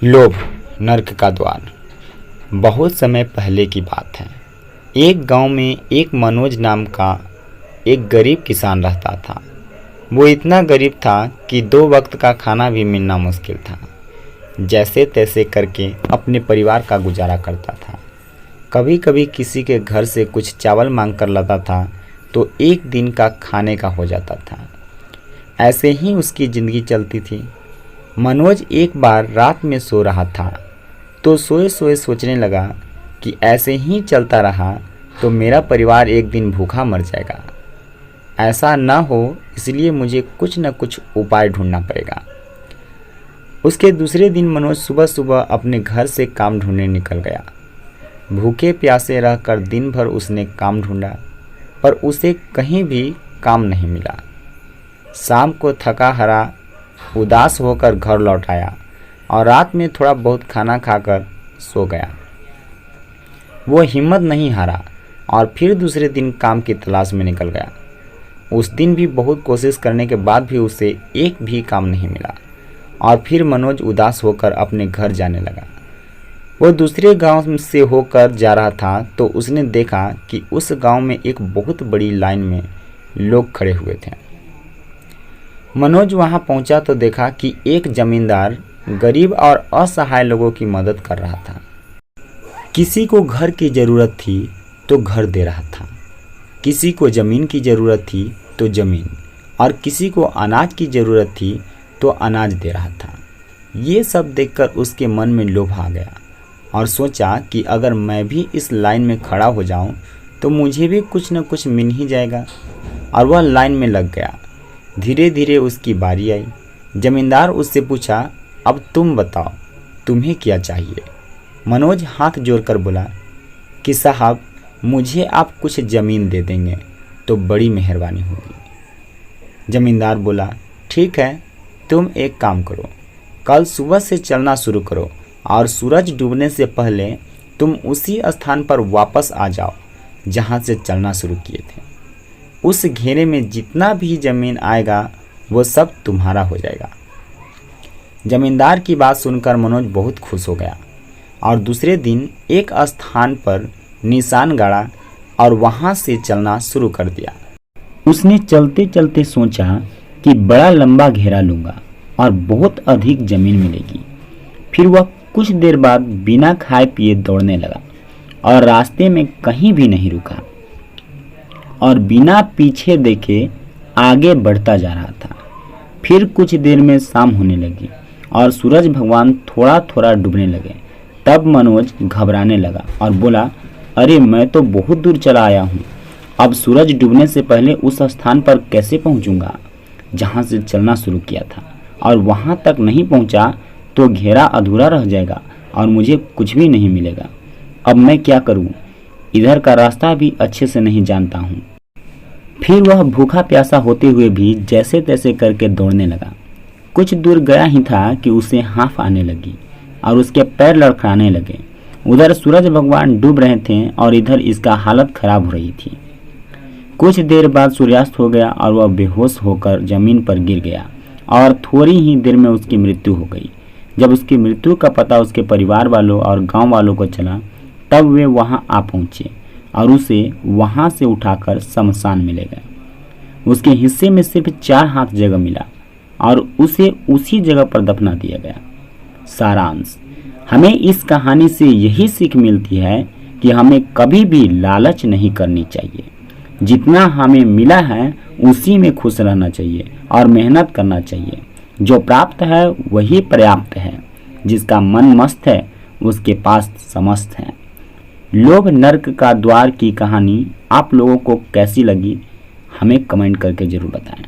लोभ नर्क का द्वार। बहुत समय पहले की बात है। एक गांव में एक मनोज नाम का एक गरीब किसान रहता था। वो इतना गरीब था कि 2 वक्त का खाना भी मिलना मुश्किल था। जैसे तैसे करके अपने परिवार का गुजारा करता था। कभी कभी किसी के घर से कुछ चावल मांग कर लाता था तो एक दिन का खाने का हो जाता था। ऐसे ही उसकी ज़िंदगी चलती थी। मनोज एक बार रात में सो रहा था तो सोए सोए सोचने लगा कि ऐसे ही चलता रहा तो मेरा परिवार एक दिन भूखा मर जाएगा। ऐसा ना हो इसलिए मुझे कुछ न कुछ उपाय ढूंढना पड़ेगा। उसके दूसरे दिन मनोज सुबह सुबह अपने घर से काम ढूंढने निकल गया। भूखे प्यासे रहकर दिन भर उसने काम ढूंढा पर उसे कहीं भी काम नहीं मिला। शाम को थका हारा उदास होकर घर लौट आया और रात में थोड़ा बहुत खाना खाकर सो गया। वो हिम्मत नहीं हारा और फिर दूसरे दिन काम की तलाश में निकल गया। उस दिन भी बहुत कोशिश करने के बाद भी उसे एक भी काम नहीं मिला और फिर मनोज उदास होकर अपने घर जाने लगा। वो दूसरे गांव से होकर जा रहा था तो उसने देखा कि उस गांव में एक बहुत बड़ी लाइन में लोग खड़े हुए थे। मनोज वहां पहुंचा तो देखा कि एक जमींदार गरीब और असहाय लोगों की मदद कर रहा था। किसी को घर की ज़रूरत थी तो घर दे रहा था, किसी को ज़मीन की ज़रूरत थी तो ज़मीन, और किसी को अनाज की ज़रूरत थी तो अनाज दे रहा था। ये सब देखकर उसके मन में लोभ आ गया और सोचा कि अगर मैं भी इस लाइन में खड़ा हो जाऊं तो मुझे भी कुछ न कुछ मिल ही जाएगा, और वह लाइन में लग गया। धीरे धीरे उसकी बारी आई। जमींदार उससे पूछा, अब तुम बताओ तुम्हें क्या चाहिए। मनोज हाथ जोड़कर बोला कि साहब मुझे आप कुछ ज़मीन दे देंगे तो बड़ी मेहरबानी होगी। जमींदार बोला, ठीक है, तुम एक काम करो, कल सुबह से चलना शुरू करो और सूरज डूबने से पहले तुम उसी स्थान पर वापस आ जाओ जहाँ से चलना शुरू किए थे। उस घेरे में जितना भी ज़मीन आएगा वो सब तुम्हारा हो जाएगा। जमींदार की बात सुनकर मनोज बहुत खुश हो गया और दूसरे दिन एक स्थान पर निशान गाड़ा और वहां से चलना शुरू कर दिया। उसने चलते चलते सोचा कि बड़ा लंबा घेरा लूँगा और बहुत अधिक ज़मीन मिलेगी। फिर वह कुछ देर बाद बिना खाए पिए दौड़ने लगा और रास्ते में कहीं भी नहीं रुका और बिना पीछे देखे आगे बढ़ता जा रहा था। फिर कुछ देर में शाम होने लगी और सूरज भगवान थोड़ा थोड़ा डूबने लगे। तब मनोज घबराने लगा और बोला, अरे मैं तो बहुत दूर चला आया हूँ, अब सूरज डूबने से पहले उस स्थान पर कैसे पहुँचूँगा जहाँ से चलना शुरू किया था, और वहाँ तक नहीं पहुँचा तो घेरा अधूरा रह जाएगा और मुझे कुछ भी नहीं मिलेगा। अब मैं क्या करूँ, इधर का रास्ता भी अच्छे से नहीं जानता हूँ। फिर वह भूखा प्यासा होते हुए भी जैसे तैसे करके दौड़ने लगा। कुछ दूर गया ही था कि उसे हाँफ आने लगी और उसके पैर लड़खड़ाने लगे। उधर सूरज भगवान डूब रहे थे और इधर इसका हालत खराब हो रही थी। कुछ देर बाद सूर्यास्त हो गया और वह बेहोश होकर जमीन पर गिर गया और थोड़ी ही देर में उसकी मृत्यु हो गई। जब उसकी मृत्यु का पता उसके परिवार वालों और गांव वालों को चला तब वे वहां आ पहुंचे और उसे वहां से उठाकर शमशान में ले गए। उसके हिस्से में सिर्फ 4 हाथ जगह मिला और उसे उसी जगह पर दफना दिया गया। सारांश, हमें इस कहानी से यही सीख मिलती है कि हमें कभी भी लालच नहीं करनी चाहिए। जितना हमें मिला है उसी में खुश रहना चाहिए और मेहनत करना चाहिए। जो प्राप्त है वही पर्याप्त है। जिसका मन मस्त है उसके पास समस्त है। लोभ नर्क का द्वार की कहानी आप लोगों को कैसी लगी हमें कमेंट करके ज़रूर बताएं।